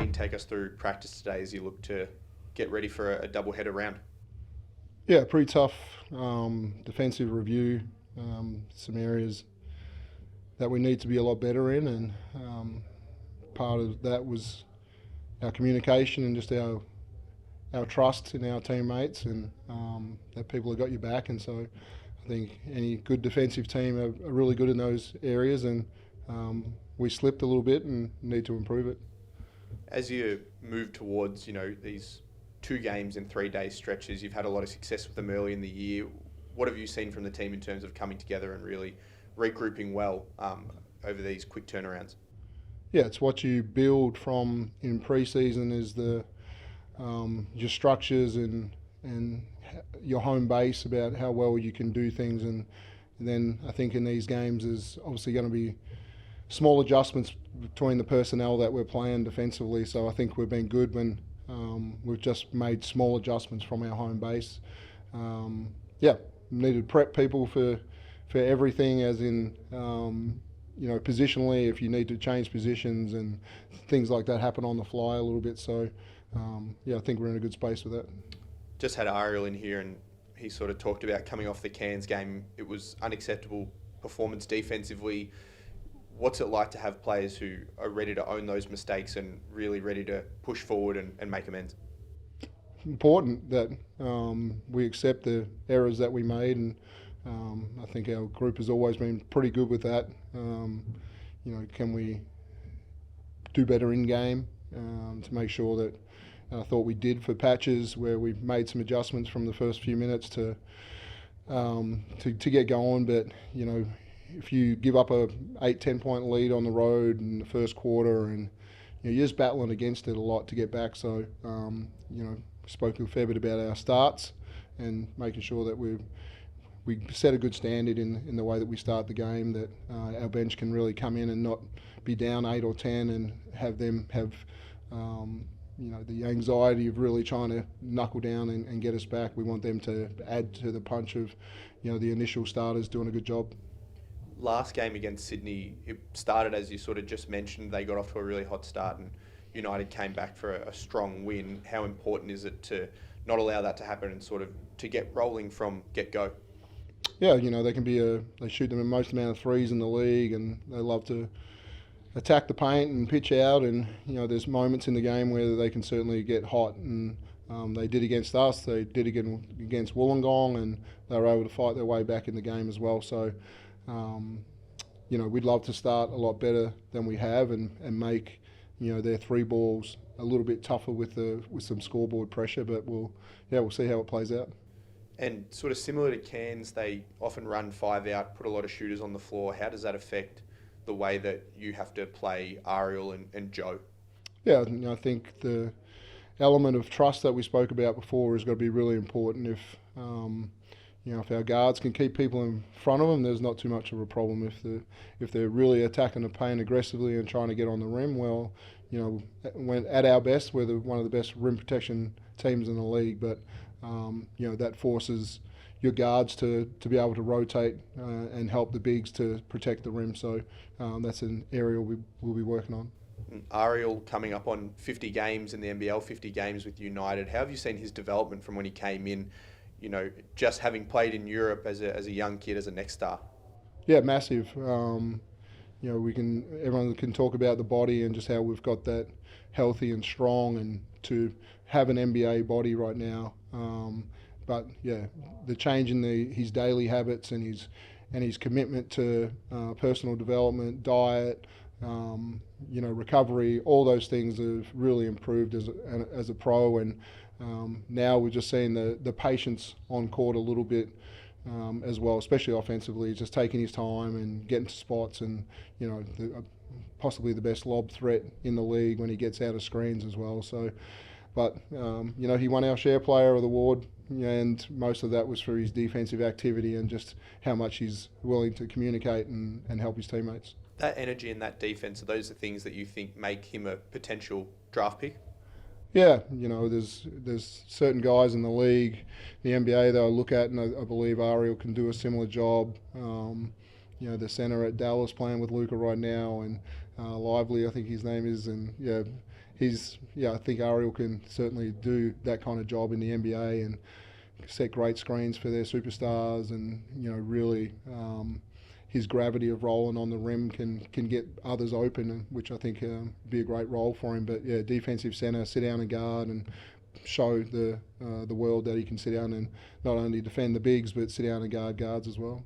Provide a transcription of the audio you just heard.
16 take us through practice today as you look to get ready for a double-header round? Yeah, pretty tough defensive review. Some areas that we need to be a lot better in, and part of that was our communication and just our trust in our teammates, and that people have got your back. And so I think any good defensive team are really good in those areas, and we slipped a little bit and need to improve it. As you move towards, these 2 games in 3 day stretches, you've had a lot of success with them early in the year. What have you seen from the team in terms of coming together and really regrouping well over these quick turnarounds? Yeah, it's what you build from in pre-season is your structures and your home base about how well you can do things, and then I think in these games there's obviously going to be small adjustments between the personnel that we're playing defensively. So I think we've been good when we've just made small adjustments from our home base. Need to prep people for everything, as in positionally, if you need to change positions and things like that happen on the fly a little bit. So I think we're in a good space with that. Just had Ariel in here, and he sort of talked about coming off the Cairns game. It was unacceptable performance defensively. What's it like to have players who are ready to own those mistakes and really ready to push forward and make amends? Important that we accept the errors that we made, and I think our group has always been pretty good with that. Can we do better in game to make sure that I thought we did for patches where we made some adjustments from the first few minutes to get going. But if you give up a 8-10 point lead on the road in the first quarter, and you're just battling against it a lot to get back. So spoke a fair bit about our starts and making sure that we set a good standard in the way that we start the game, that our bench can really come in and not be down 8 or 10 and have them have the anxiety of really trying to knuckle down and get us back. We want them to add to the punch of the initial starters doing a good job. Last game against Sydney, it started as you sort of just mentioned. They got off to a really hot start and United came back for a strong win. How important is it to not allow that to happen and sort of to get rolling from get-go? Yeah, they shoot the most amount of threes in the league, and they love to attack the paint and pitch out, and there's moments in the game where they can certainly get hot, and they did against us, they did against Wollongong, and they were able to fight their way back in the game as well. So we'd love to start a lot better than we have and make their 3 balls a little bit tougher with some scoreboard pressure, but we'll see how it plays out. And sort of similar to Cairns, they often run 5 out, put a lot of shooters on the floor. How does that affect the way that you have to play Ariel and Joe? Yeah, I think the element of trust that we spoke about before is going to be really important. If our guards can keep people in front of them, there's not too much of a problem. If they're really attacking the paint aggressively and trying to get on the rim, well, when at our best, we're one of the best rim protection teams in the league. But that forces your guards to be able to rotate and help the bigs to protect the rim. So that's an area we'll be working on. Ariel coming up on 50 games in the NBL, 50 games with United. How have you seen his development from when he came in, just having played in Europe as a young kid, as a next star? Yeah, massive. Everyone can talk about the body and just how we've got that healthy and strong, and to have an NBA body right now. But yeah, the change in his daily habits and his commitment to personal development, diet, recovery, all those things have really improved as a pro. And now we're just seeing the patience on court a little bit as well, especially offensively, just taking his time and getting to spots, and possibly the best lob threat in the league when he gets out of screens as well. So, but he won our Share Player of the Award, and most of that was for his defensive activity and just how much he's willing to communicate and help his teammates. That energy and that defense, are those the things that you think make him a potential draft pick? Yeah, there's certain guys in the league, the NBA, that I look at, and I believe Ariel can do a similar job. The center at Dallas playing with Luka right now, and Lively, I think his name is, and I think Ariel can certainly do that kind of job in the NBA and set great screens for their superstars, and really his gravity of rolling on the rim can get others open, which I think be a great role for him. But yeah, defensive centre, sit down and guard, and show the world that he can sit down and not only defend the bigs but sit down and guard guards as well.